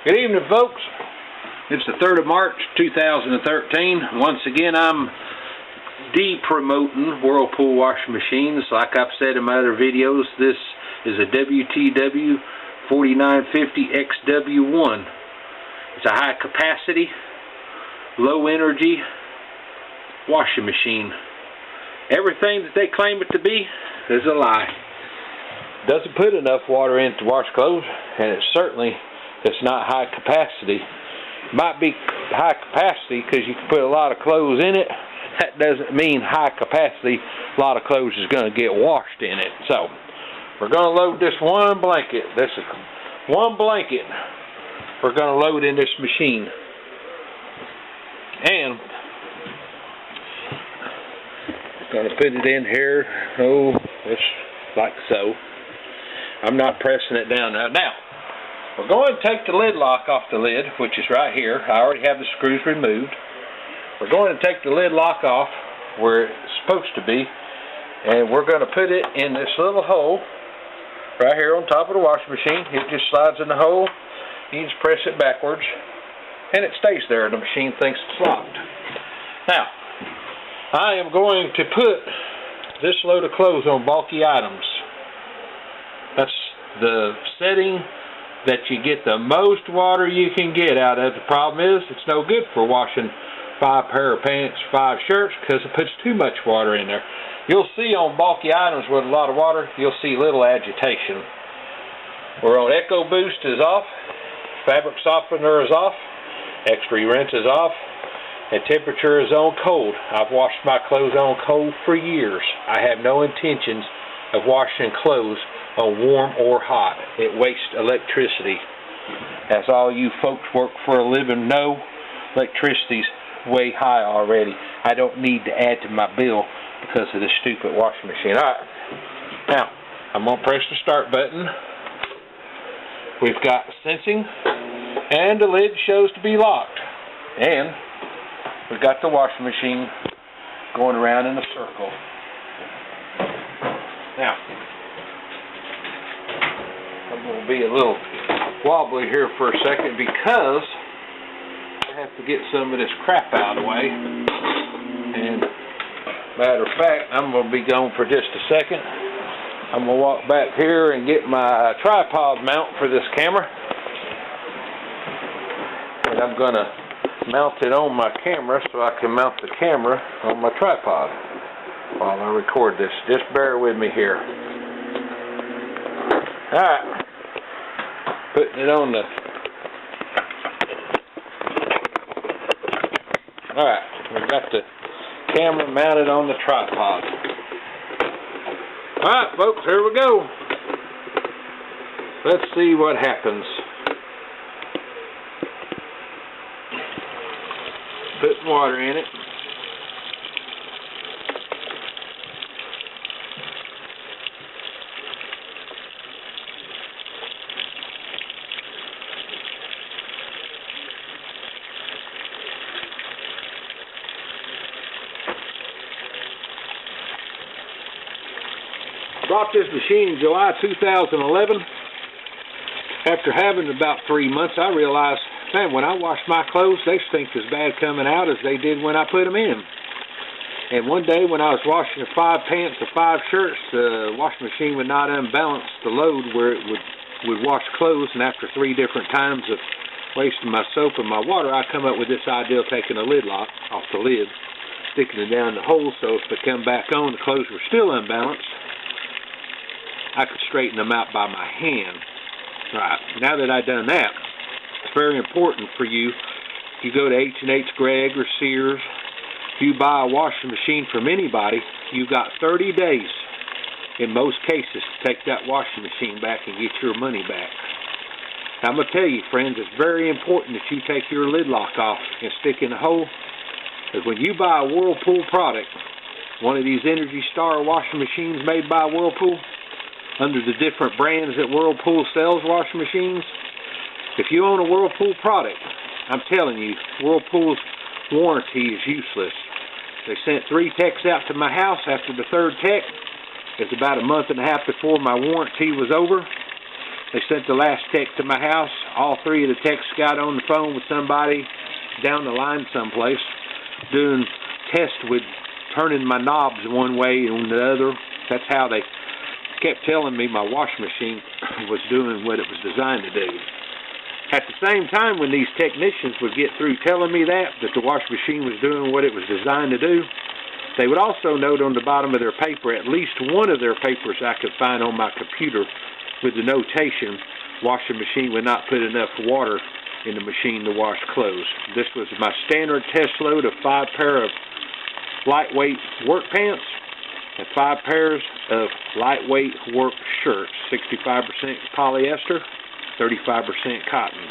Good evening, folks. It's the 3rd of March, 2013. Once again, I'm de-promoting Whirlpool washing machines. Like I've said in my other videos, this is a WTW 4950 XW1. It's a high capacity, low energy washing machine. Everything that they claim it to be is a lie. Doesn't put enough water in to wash clothes, and it's not high capacity. Might be high capacity because you can put a lot of clothes in it. That doesn't mean high capacity. A lot of clothes is going to get washed in it. So we're going to load this one blanket. This is one blanket we're going to load in this machine. And going to put it in here. Oh, it's like so. I'm not pressing it down now. Now, we're going to take the lid lock off the lid, which is right here. I already have the screws removed. We're going to take the lid lock off where it's supposed to be, and we're going to put it in this little hole right here on top of the washing machine. It just slides in the hole. You just press it backwards, and it stays there. The machine thinks it's locked. Now, I am going to put this load of clothes on bulky items. That's the setting that you get the most water you can get out of. The problem is it's no good for washing 5 pair of pants, 5 shirts, because it puts too much water in there. You'll see on bulky items with a lot of water, you'll see little agitation. We're on Eco Boost is off, fabric softener is off, extra rinse is off, and temperature is on cold. I've washed my clothes on cold for years. I have no intentions of washing clothes on warm or hot. It wastes electricity. As all you folks work for a living know, electricity's way high already. I don't need to add to my bill because of this stupid washing machine. Alright, now I'm going to press the start button. We've got sensing, and the lid shows to be locked. And we've got the washing machine going around in a circle. Now, I'm going to be a little wobbly here for a second because I have to get some of this crap out of the way. And matter of fact, I'm going to be gone for just a second. I'm going to walk back here and get my tripod mount for this camera. And I'm going to mount it on my camera so I can mount the camera on my tripod while I record this. Just bear with me here. Alright. Putting it on the... Alright. We've got the camera mounted on the tripod. Alright, folks. Here we go. Let's see what happens. Putting water in it. Bought this machine in July 2011. After having it about 3 months, I realized, man, when I wash my clothes, they stink as bad coming out as they did when I put them in. And one day when I was washing 5 pants or 5 shirts, the washing machine would not unbalance the load where it would wash clothes, and after 3 different times of wasting my soap and my water, I come up with this idea of taking a lid lock off the lid, sticking it down the hole so if they come back on, the clothes were still unbalanced. I could straighten them out by my hand. Right, now that I've done that, it's very important for you. If you go to H&H Gregg or Sears, if you buy a washing machine from anybody, you've got 30 days, in most cases, to take that washing machine back and get your money back. Now, I'm going to tell you, friends, it's very important that you take your lid lock off and stick in the hole, because when you buy a Whirlpool product, one of these Energy Star washing machines made by Whirlpool, under the different brands that Whirlpool sells washing machines, if you own a Whirlpool product, I'm telling you, Whirlpool's warranty is useless. They sent 3 techs out to my house. After the 3rd tech, it's about a month and a half before my warranty was over. They sent the last tech to my house. all three of the techs got on the phone with somebody down the line someplace, doing tests with turning my knobs one way and the other. That's how they kept telling me my washing machine was doing what it was designed to do. At the same time, when these technicians would get through telling me that the washing machine was doing what it was designed to do, they would also note on the bottom of their paper, at least one of their papers I could find on my computer, with the notation, washing machine would not put enough water in the machine to wash clothes. This was my standard test load of 5 pair of lightweight work pants and 5 pairs of lightweight work shirts, 65% polyester, 35% cotton.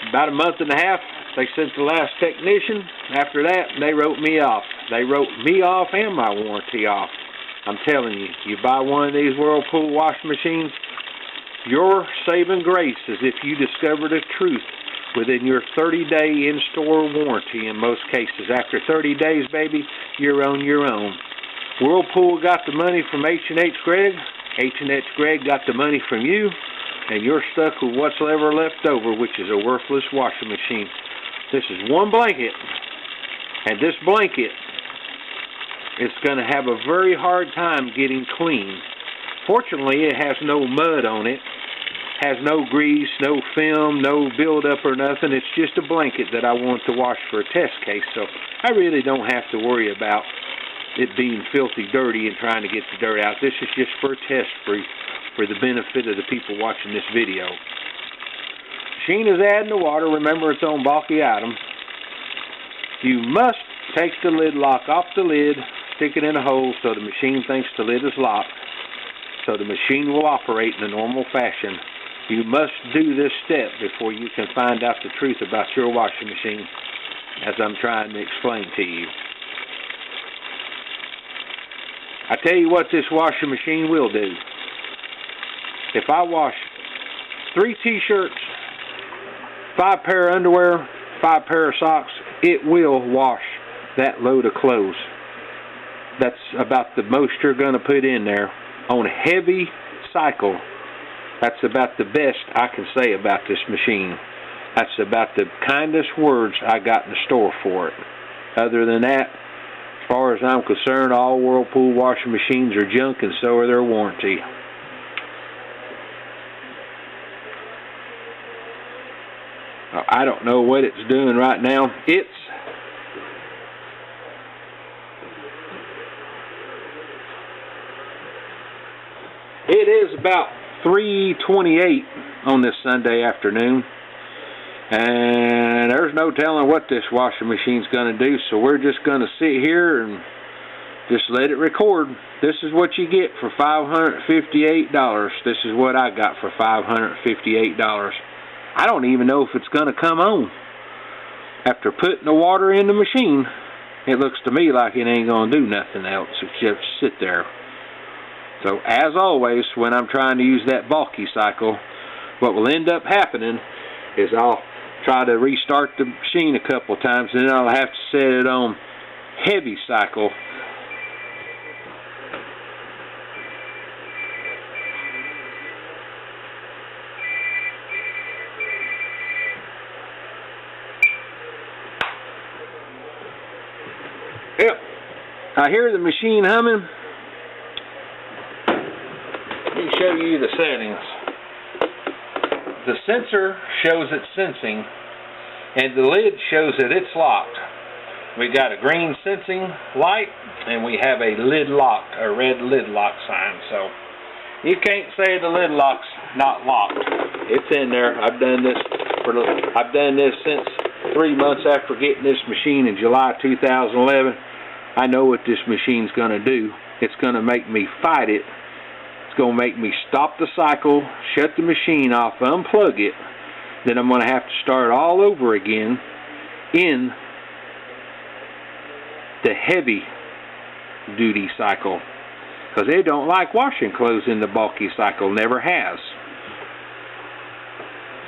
About a month and a half, they sent the last technician. After that, they wrote me off. They wrote me off and my warranty off. I'm telling you, you buy one of these Whirlpool washing machines, your saving grace is if you discover the truth within your 30-day in-store warranty in most cases. After 30 days, baby, you're on your own. Whirlpool got the money from H&H Gregg. H&H Gregg got the money from you, and you're stuck with whatsoever left over, which is a worthless washing machine. This is one blanket, and this blanket is going to have a very hard time getting clean. Fortunately, it has no mud on it, has no grease, no film, no buildup or nothing. It's just a blanket that I want to wash for a test case, so I really don't have to worry about it being filthy dirty and trying to get the dirt out. This is just for a test for the benefit of the people watching this video. Machine is adding the water. Remember, it's on bulky item. You must take the lid lock off the lid, stick it in a hole so the machine thinks the lid is locked, so the machine will operate in a normal fashion. You must do this step before you can find out the truth about your washing machine, as I'm trying to explain to you. I tell you what this washing machine will do. If I wash 3 t-shirts, 5 pair of underwear, 5 pair of socks, it will wash that load of clothes. That's about the most you're going to put in there. On a heavy cycle, that's about the best I can say about this machine. That's about the kindest words I got in the store for it. Other than that, as far as I'm concerned, all Whirlpool washing machines are junk, and so are their warranty. I don't know what it's doing right now. It is about 3:28 on this Sunday afternoon, and there's no telling what this washing machine's going to do, so we're just going to sit here and just let it record. This is what you get for $558. This is what I got for $558. I don't even know if it's going to come on. After putting the water in the machine, it looks to me like it ain't going to do nothing else. It's just sit there. So, as always, when I'm trying to use that bulky cycle, what will end up happening is I'll try to restart the machine a couple of times, and then I'll have to set it on heavy cycle. Yep, I hear the machine humming. Let me show you the settings. The sensor shows it's sensing, and the lid shows that it's locked. We got a green sensing light, and we have a lid lock, a red lid lock sign. So you can't say the lid lock's not locked. It's in there. I've done this since 3 months after getting this machine in July 2011. I know what this machine's going to do. It's going to make me fight it. It's going to make me stop the cycle, shut the machine off, unplug it. Then I'm going to have to start all over again in the heavy duty cycle. Because they don't like washing clothes in the bulky cycle. Never has.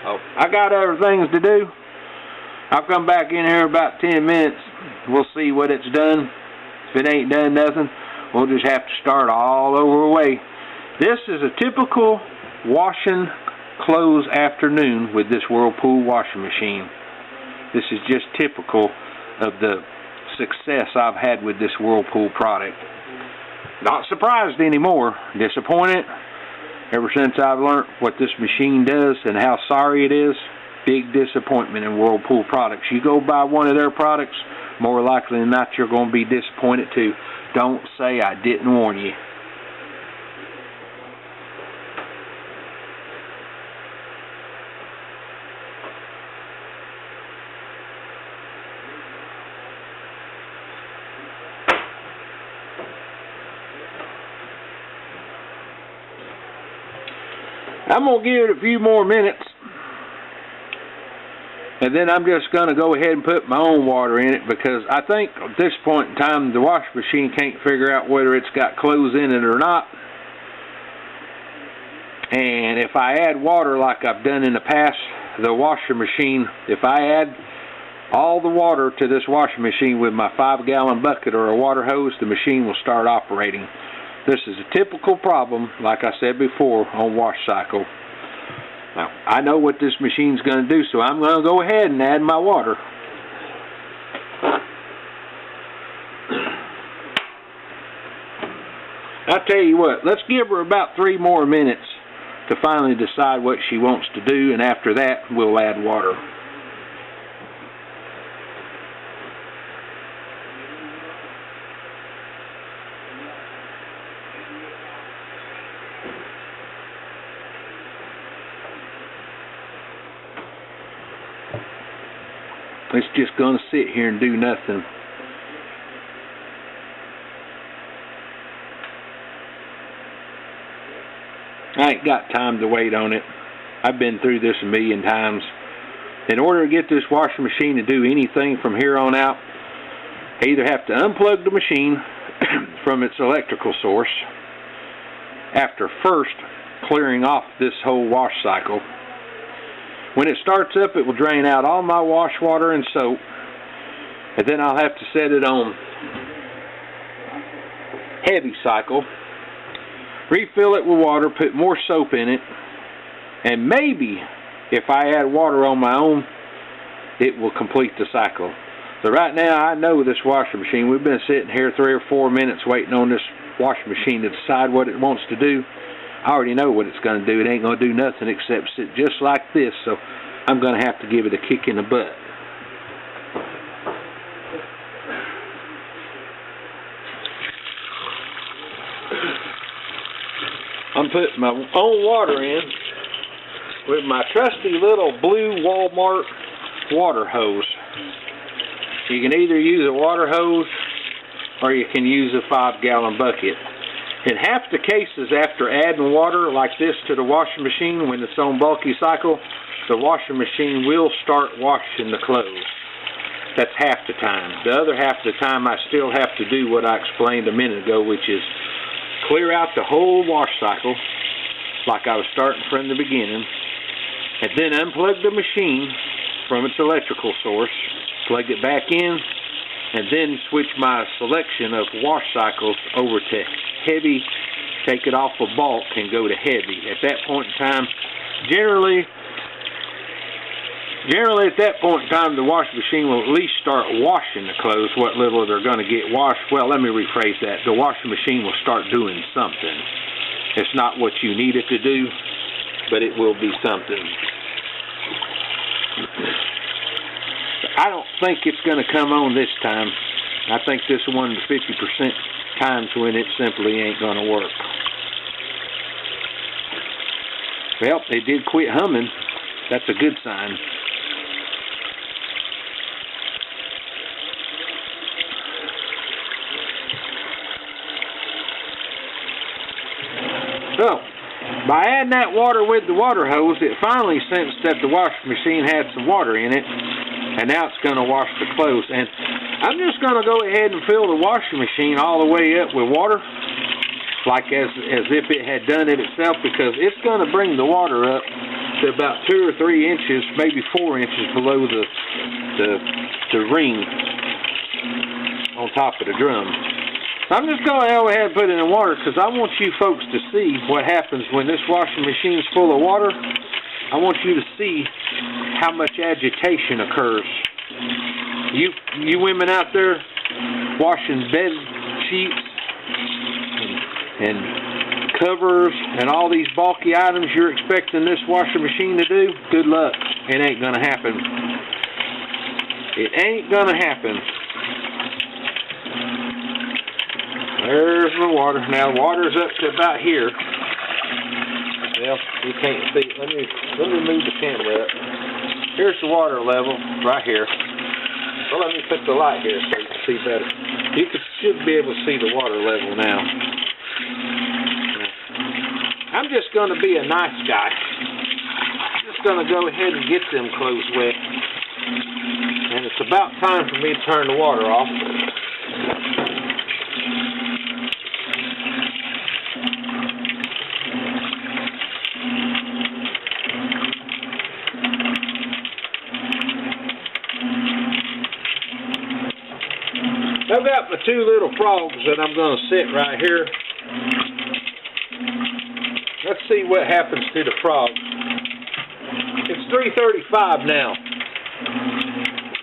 Oh, I got other things to do. I'll come back in here about 10 minutes. We'll see what it's done. If it ain't done nothing, we'll just have to start all over away. This is a typical washing close afternoon with this Whirlpool washing machine. This is just typical of the success I've had with this Whirlpool product. Not surprised anymore. Disappointed. Ever since I've learned what this machine does and how sorry it is, big disappointment in Whirlpool products. You go buy one of their products, more likely than not you're going to be disappointed too. Don't say I didn't warn you. I'm going to give it a few more minutes, and then I'm just going to go ahead and put my own water in it, because I think at this point in time the washing machine can't figure out whether it's got clothes in it or not. And if I add water like I've done in the past, the washing machine, if I add all the water to this washing machine with my 5-gallon bucket or a water hose, the machine will start operating. This is a typical problem, like I said before, on wash cycle. Now, I know what this machine's going to do, so I'm going to go ahead and add my water. I'll tell you what, let's give her about 3 more minutes to finally decide what she wants to do, and after that, we'll add water. It's just going to sit here and do nothing. I ain't got time to wait on it. I've been through this a million times. In order to get this washing machine to do anything from here on out, I either have to unplug the machine from its electrical source after first clearing off this whole wash cycle. When it starts up, it will drain out all my wash water and soap, and then I'll have to set it on heavy cycle, refill it with water, put more soap in it, and maybe if I add water on my own, it will complete the cycle. So right now, I know this washing machine. We've been sitting here 3 or 4 minutes waiting on this washing machine to decide what it wants to do. I already know what it's going to do. It ain't going to do nothing except sit just like this, so I'm going to have to give it a kick in the butt. I'm putting my own water in with my trusty little blue Walmart water hose. You can either use a water hose or you can use a 5-gallon bucket. In half the cases, after adding water like this to the washing machine when it's on bulky cycle, the washing machine will start washing the clothes. That's half the time. The other half of the time, I still have to do what I explained a minute ago, which is clear out the whole wash cycle like I was starting from the beginning, and then unplug the machine from its electrical source, plug it back in, and then switch my selection of wash cycles over to heavy, take it off of bulk and go to heavy. At that point in time, generally at that point in time, the washing machine will at least start washing the clothes, what little they're going to get washed. Well, let me rephrase that. The washing machine will start doing something. It's not what you need it to do, but it will be something. I don't think it's going to come on this time. I think this is one of the 50% times when it simply ain't going to work. Well, they did quit humming. That's a good sign. So, by adding that water with the water hose, it finally sensed that the washing machine had some water in it, and now it's going to wash the clothes. And I'm just going to go ahead and fill the washing machine all the way up with water, like as if it had done it itself, because it's going to bring the water up to about 2 or 3 inches, maybe 4 inches below the ring on top of the drum. I'm just going to go ahead and put it in water because I want you folks to see what happens when this washing machine's full of water I want you to see how much agitation occurs. You women out there washing bed sheets and covers and all these bulky items you're expecting this washing machine to do, good luck. It ain't gonna happen. It ain't gonna happen. There's my water. Now the water's up to about here. Well, you can't see. Let me move the camera up. Here's the water level right here. Well, let me put the light here so you can see better. You should be able to see the water level now. I'm just going to be a nice guy. I'm just going to go ahead and get them clothes wet. And it's about time for me to turn the water off. I've got my two little frogs that I'm going to sit right here. Let's see what happens to the frogs. It's 3:35 now.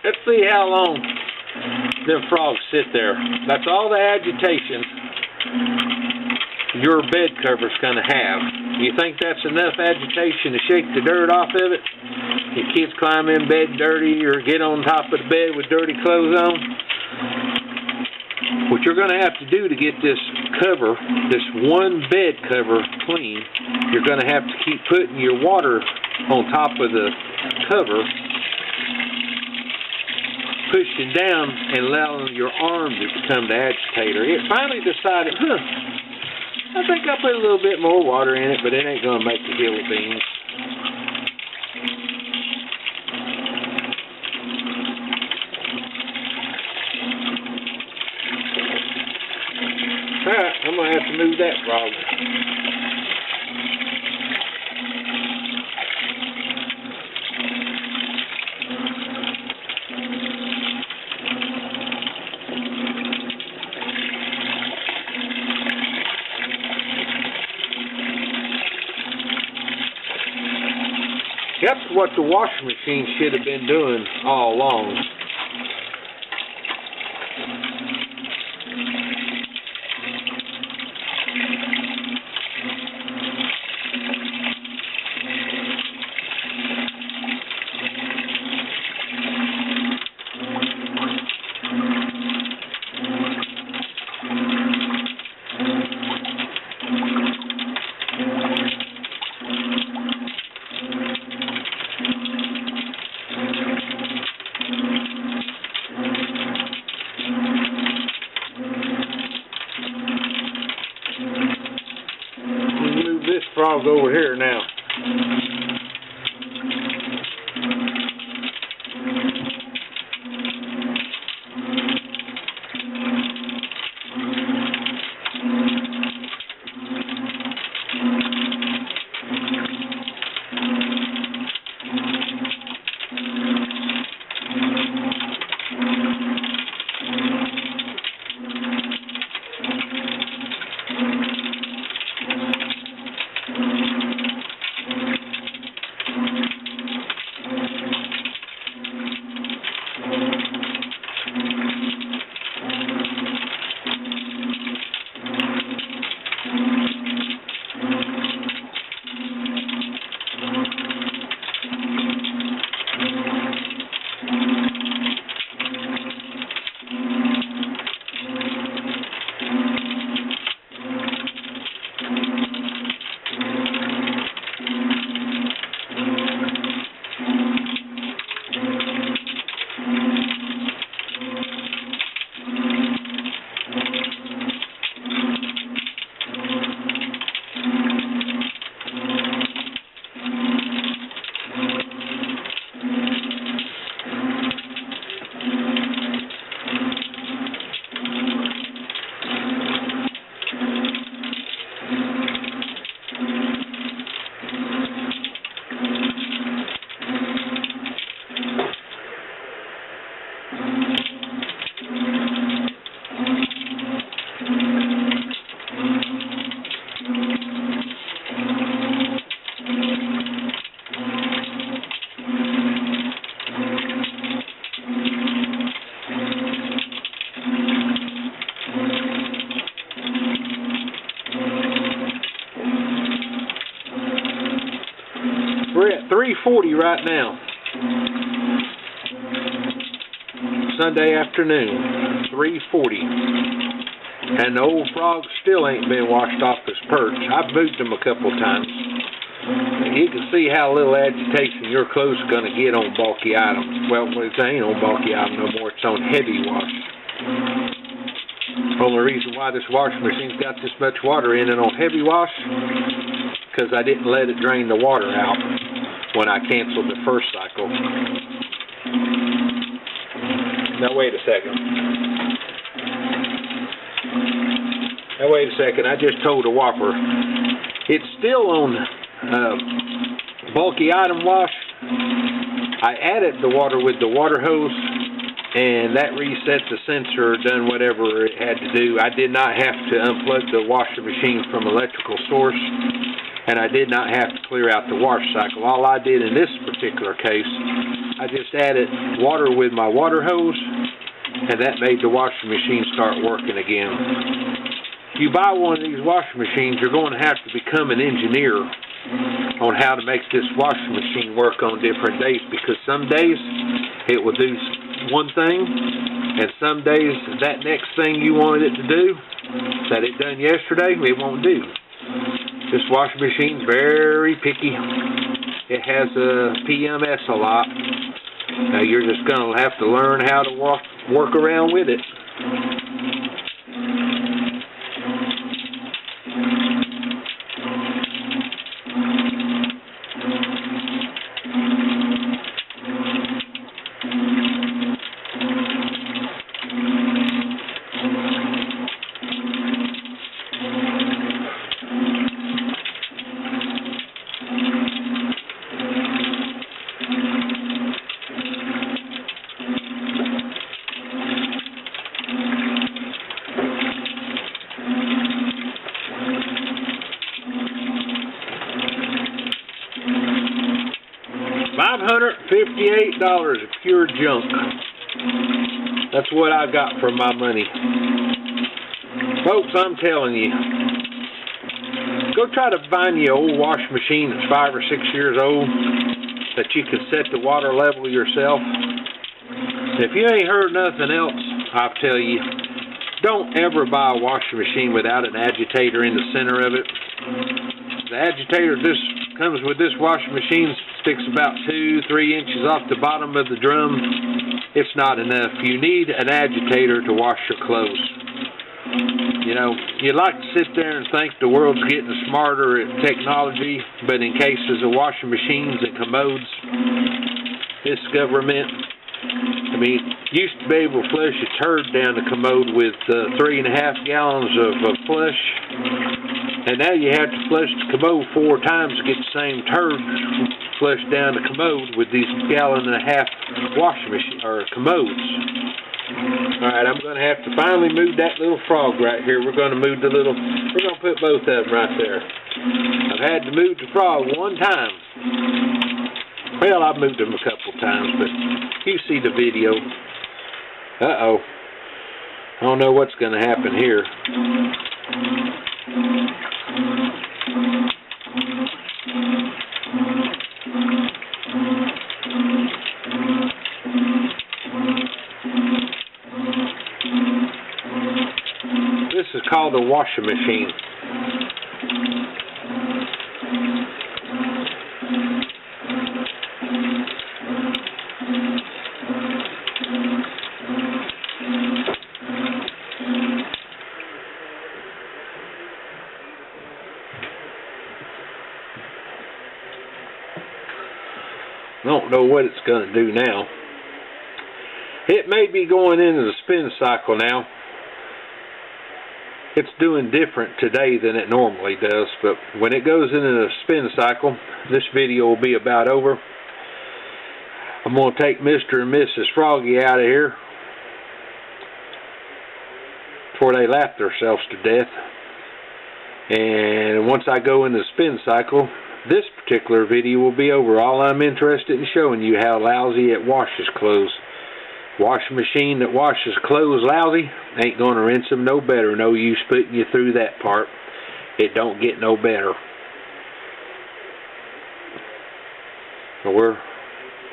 Let's see how long them frogs sit there. That's all the agitation your bed cover's going to have. You think that's enough agitation to shake the dirt off of it? Your kids climb in bed dirty or get on top of the bed with dirty clothes on? What you're going to have to do to get this cover, this one bed cover clean, you're going to have to keep putting your water on top of the cover, pushing down and allowing your arm to become the agitator. It finally decided, I think I'll put a little bit more water in it, but it ain't going to make the hill of beans. Alright, I'm going to have to move that frog. That's what the washing machine should have been doing all along. Move this frog over here now. 3:40 right now. Sunday afternoon, 3:40. And the old frog still ain't been washed off his perch. I've moved him a couple times. You can see how little agitation your clothes are going to get on bulky items. Well, it ain't on bulky item no more. It's on heavy wash. The only reason why this washing machine's got this much water in it on heavy wash, because I didn't let it drain the water out when I canceled the first cycle. Now wait a second. I just told the whopper. It's still on bulky item wash. I added the water with the water hose, and that reset the sensor, done whatever it had to do. I did not have to unplug the washer machine from electrical source, and I did not have to clear out the wash cycle. All I did in this particular case, I just added water with my water hose, and that made the washing machine start working again. If you buy one of these washing machines, you're going to have to become an engineer on how to make this washing machine work on different days, because some days it will do one thing, and some days that next thing you wanted it to do, that it done yesterday, it won't do. This washing machine's very picky. It has a PMS a lot. Now you're just going to have to learn how to work around with it. $558 of pure junk. That's what I got for my money. Folks, I'm telling you, go try to find you an old washing machine that's 5 or 6 years old that you can set the water level yourself. If you ain't heard nothing else, I'll tell you, don't ever buy a washing machine without an agitator in the center of it. The agitator just comes with this washing machine, sticks about 2-3 inches off the bottom of the drum. It's not enough. You need an agitator to wash your clothes. You know, you'd like to sit there and think the world's getting smarter at technology, but in cases of washing machines and commodes, this government, I mean, used to be able to flush a turd down the commode with 3.5 gallons of flush, and now you have to flush the commode 4 times to get the same turd flushed down the commode with these 1.5 gallon washing machine or commodes. Alright, I'm going to have to finally move that little frog right here. We're going to move the little, we're going to put both of them right there. I've had to move the frog one time. Well, I've moved them a couple times, but you see the video. Uh-oh. I don't know what's going to happen here. This is called a washing machine. I don't know what it's going to do now. It may be going into the spin cycle now. It's doing different today than it normally does, but when it goes into the spin cycle, this video will be about over. I'm going to take Mr. and Mrs. Froggy out of here before they laugh themselves to death. And once I go into the spin cycle, this particular video will be over. All I'm interested in showing you how lousy it washes clothes. Washing machine that washes clothes lousy ain't going to rinse them no better. No use putting you through that part. It don't get no better. So we're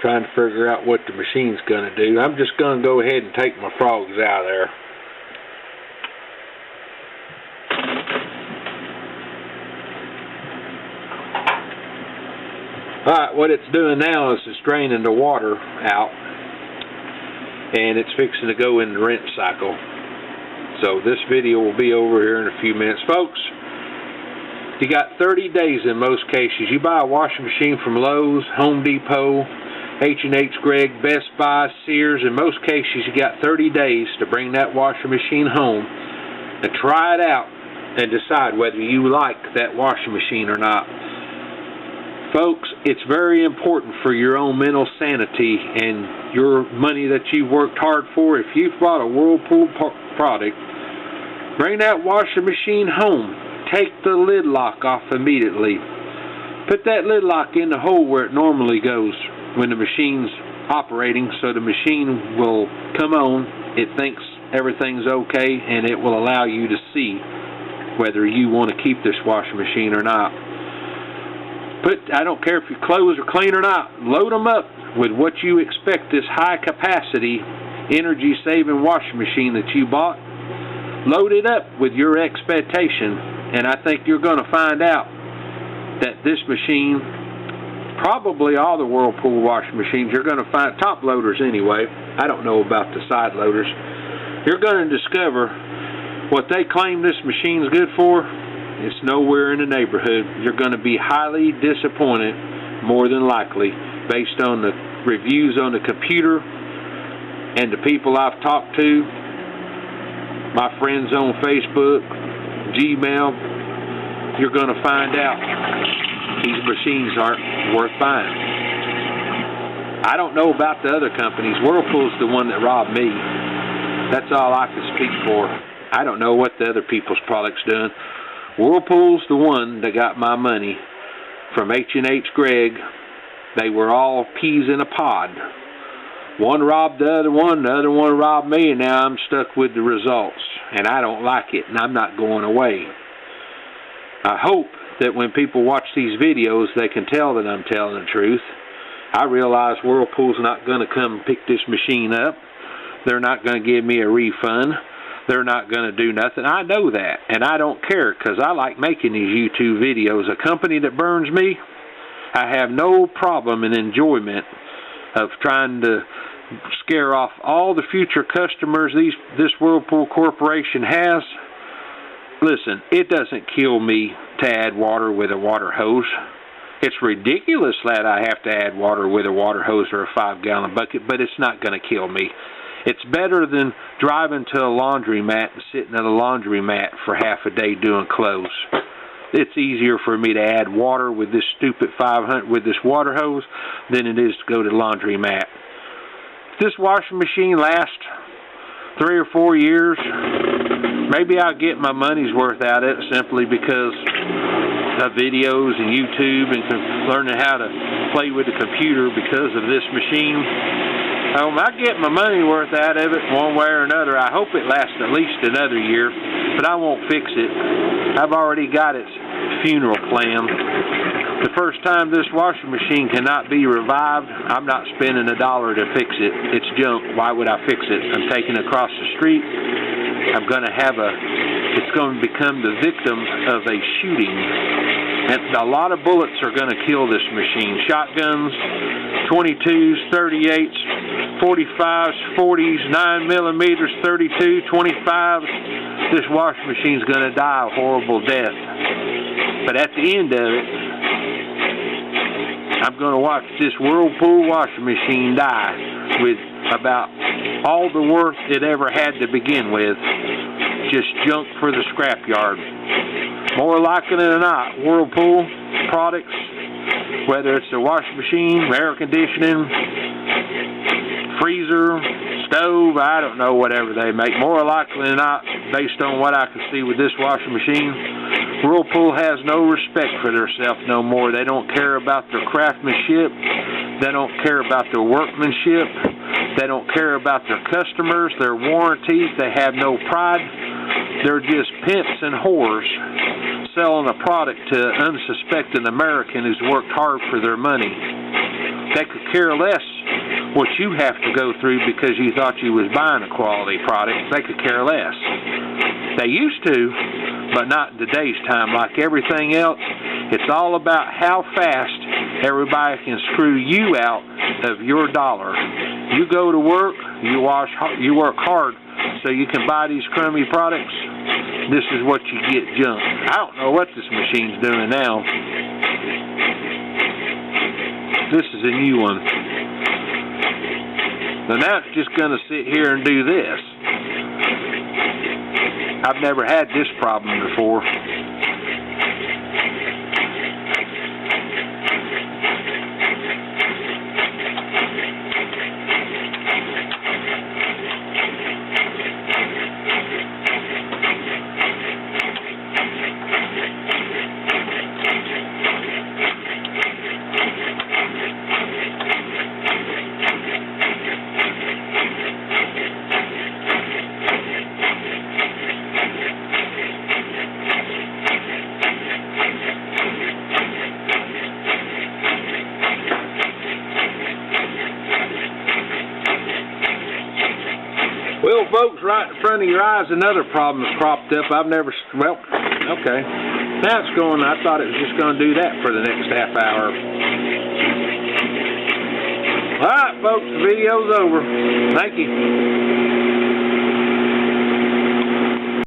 trying to figure out what the machine's going to do. I'm just going to go ahead and take my frogs out of there. Alright, what it's doing now is it's draining the water out, and it's fixing to go in the rinse cycle. So this video will be over here in a few minutes. Folks, you got 30 days in most cases. You buy a washing machine from Lowe's, Home Depot, H&H Gregg, Best Buy, Sears. In most cases, you got 30 days to bring that washing machine home and try it out and decide whether you like that washing machine or not. Folks, it's very important for your own mental sanity and your money that you've worked hard for. If you've bought a Whirlpool product, bring that washing machine home. Take the lid lock off immediately. Put that lid lock in the hole where it normally goes when the machine's operating, so the machine will come on, it thinks everything's okay, and it will allow you to see whether you want to keep this washing machine or not. I don't care if your clothes are clean or not, load them up with what you expect this high capacity, energy saving washing machine that you bought. Load it up with your expectation, and I think you're going to find out that this machine, probably all the Whirlpool washing machines, you're going to find, top loaders anyway, I don't know about the side loaders, you're going to discover what they claim this machine's good for, it's nowhere in the neighborhood. You're going to be highly disappointed, more than likely, based on the reviews on the computer and the people I've talked to, my friends on Facebook, Gmail. You're going to find out these machines aren't worth buying. I don't know about the other companies. Whirlpool's the one that robbed me. That's all I can speak for. I don't know what the other people's products doing. Whirlpool's the one that got my money from H&H Gregg. They were all peas in a pod. One robbed the other one robbed me, and now I'm stuck with the results. And I don't like it, and I'm not going away. I hope that when people watch these videos, they can tell that I'm telling the truth. I realize Whirlpool's not going to come pick this machine up. They're not going to give me a refund. They're not going to do nothing. I know that, and I don't care, because I like making these YouTube videos. A company that burns me, I have no problem and enjoyment of trying to scare off all the future customers this Whirlpool Corporation has. Listen, it doesn't kill me to add water with a water hose. It's ridiculous that I have to add water with a water hose or a 5-gallon bucket, but it's not going to kill me. It's better than driving to a laundromat and sitting at a laundromat for half a day doing clothes. It's easier for me to add water with this stupid 500 with this water hose than it is to go to the laundromat. If this washing machine lasts 3 or 4 years, maybe I'll get my money's worth out of it simply because of videos and YouTube and learning how to play with the computer because of this machine. I get my money worth out of it one way or another. I hope it lasts at least another year, but I won't fix it. I've already got its funeral planned. The first time this washing machine cannot be revived, I'm not spending $1 to fix it. It's junk. Why would I fix it? I'm taking it across the street. It's going to become the victim of a shooting. And a lot of bullets are going to kill this machine. Shotguns, 22s, 38s, 45s, 40s, 9mm, 32, 25s. This washing machine's going to die a horrible death. But at the end of it, I'm going to watch this Whirlpool washing machine die with about all the worth it ever had to begin with. Just junk for the scrapyard. More likely than not, Whirlpool products, whether it's a washing machine, air conditioning, freezer, stove, I don't know, whatever they make, more likely than not, based on what I can see with this washing machine, Whirlpool has no respect for themselves no more. They don't care about their craftsmanship. They don't care about their workmanship. They don't care about their customers, their warranties. They have no pride. They're just pimps and whores selling a product to an unsuspecting American who's worked hard for their money. They could care less what you have to go through because you thought you was buying a quality product. They could care less. They used to, but not in today's time. Like everything else, it's all about how fast everybody can screw you out of your dollar. You go to work, you work hard so you can buy these crummy products. This is what you get, junk. I don't know what this machine's doing now. This is a new one. So now it's just going to sit here and do this. I've never had this problem before. Well, folks, right in front of your eyes, another problem has cropped up. Well, okay. Now it's going, I thought it was just going to do that for the next half hour. All right, folks, the video's over. Thank you.